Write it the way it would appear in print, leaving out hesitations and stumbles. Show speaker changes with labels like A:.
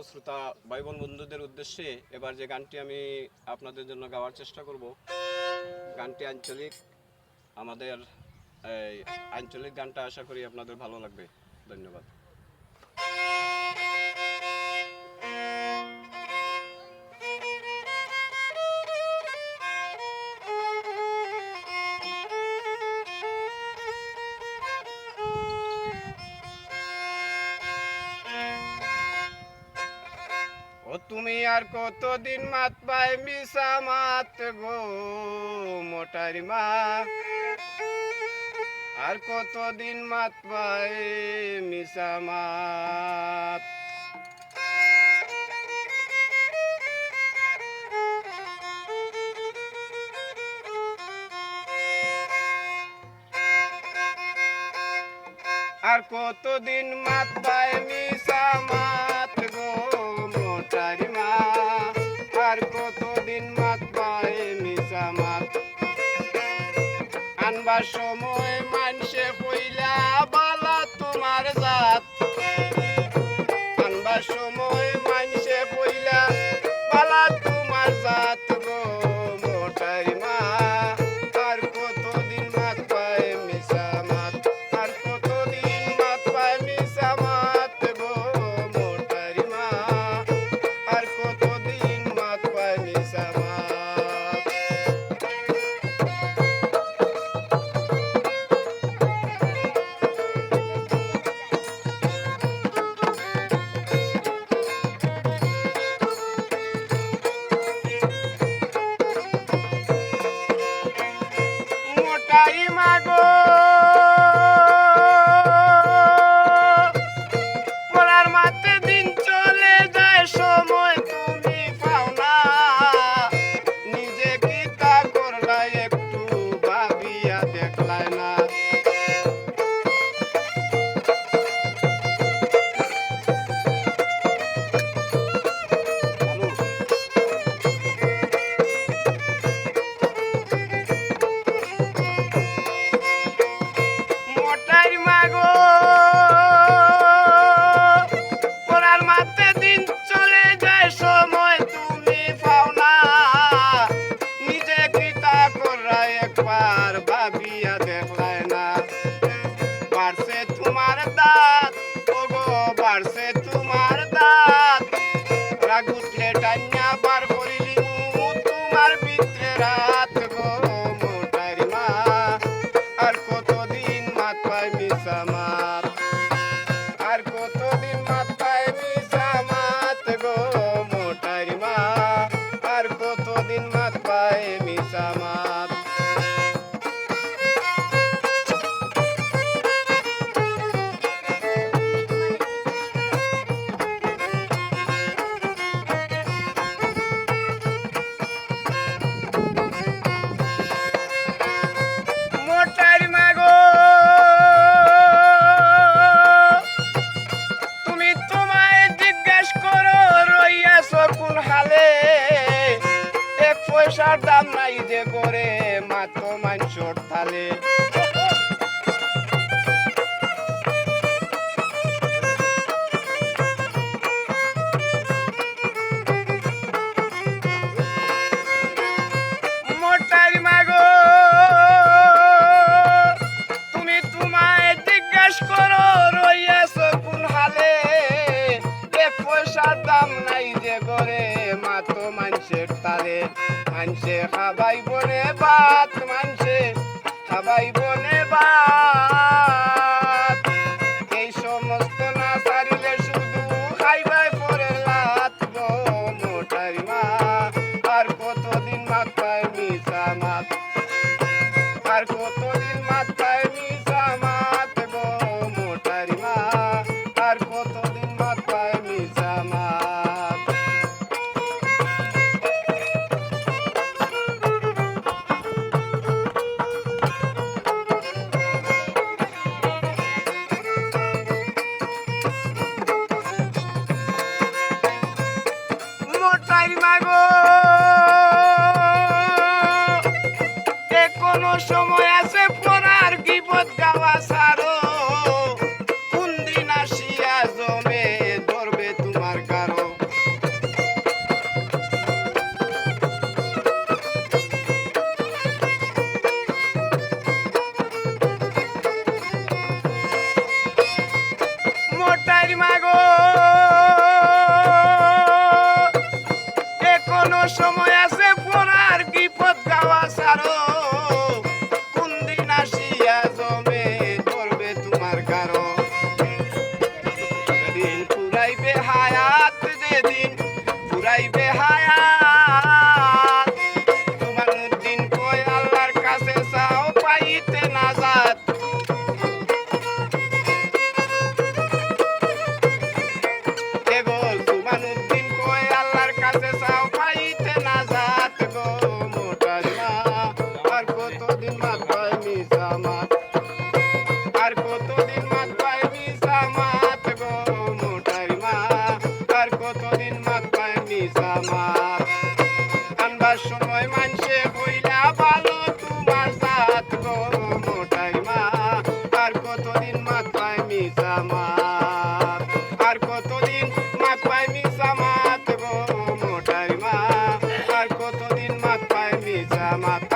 A: শ্রোতা ভাই বোন বন্ধুদের উদ্দেশ্যে এবার যে গানটি আমি আপনাদের জন্য গাওয়ার চেষ্টা করব, গানটি আঞ্চলিক, আমাদের এই আঞ্চলিক গানটা আশা করি আপনাদের ভালো লাগবে। ধন্যবাদ। ও তুমি আর কতদিন মাত পাই মিশা মাত গো মোটারি মা, আর কতদিন মাত পাই মিশা মাত। আর কতদিন মাত পাই মিশা মাত গো মোটারি মা, আর কতদিন মাত পাই মিশা মাত। আনবার সময় মানসে কইলা বালা তোমার জাত, আনবার সময় মানসে কইলা বালা তোমার জাত গো মোটারি মা, আর কতদিন মাত পাই মিশা মাত, আর কতদিন মাত পাই মিশা মাত গো মোটারি মা, আর কতদিন মাত পাই মিশা মাত। মোটারি মা গো পড়ার মাতে দিন চলে যায়, সময় তুমি পাও না, নিজে কি তা করলাই একটু ভাবিয়া দেখলাই না। মোটারি মা গো পড়ার মাতে দিন চলে যায়, সময় তুমি পাও না, নিজে কি তা করাই একবার ভাবিয়া দেখলাই না। বাড়ছে তোমার দাঁত ও গো বাড়ছে তোমার দাঁত, রাগ উঠলে টাইনা বার করিলি তোমার ভিতরে রাত গো মোটারি মা, আর কতদিন মাত পাই মিশা মাত, আর কতদিন মাত পাই মিশা মাত গো মোটারি মা, আর কতদিন মাত পাই মিশা মাত। মোটারি মা গো তুমি তোমায় জিজ্ঞেস করো রইয়াছ কোন হালে, এক পয়সার দাম নাই যে করে মাত্র মাংসর থালে। মোটারি মা গো তুমি তোমায় জিজ্ঞেস করো রইয়াছ কোন হালে, এক পয়সার দাম নাই যে করে মাত্র মানুষের তালে। মানুষে খাবাই বনে ভাত, মানুষে খাবাই বনে ভাত, এই সমস্ত না সারিলে শুধু খাইবাই পরে লাত গো মোটারি মা, আর কতদিন মাত পাই মিশা মাত, আর কতদিন মাত পাই মিশা মাত গো মোটারি মা, আর কতদিন মাত পাই মিশা মাত। মোটারি মা গো কোনো সময় আছে পড়ার গীবত গাওয়া সারো, কোন দিন আসিয়া জমে ধরবে তোমার কারো। সময় আছে পড়ার বিপদ গাওয়া সারো কোন দিন আসিয়া জমে ধরবে তোমার কারো যেদিন ফুরাইবে হায়াত যেদিন ফুরাইবে হায়াত তোমার দিন কই আল্লাহর কাছে চাও পাইতে নাজাত এগো সুমানুদ্দিন কই আল্লাহর কাছে চাও পাইতে নাজাত গো মোটার মা আর কতদিন মাথায় মিশা মাত আর কতদিন মাথায় মিশা মাত গো মোটার মা আর কতদিন মাথায় মিশা মাত আনবার সময় মানসে কইলা ভালো তোমার সাথ গো মোটার মা আর কতদিন মাথায় মিশা মাত আর কতদিন মাথায় মিশা মাত গো মোটার মা আর কতদিন মাথায় মিশা মাত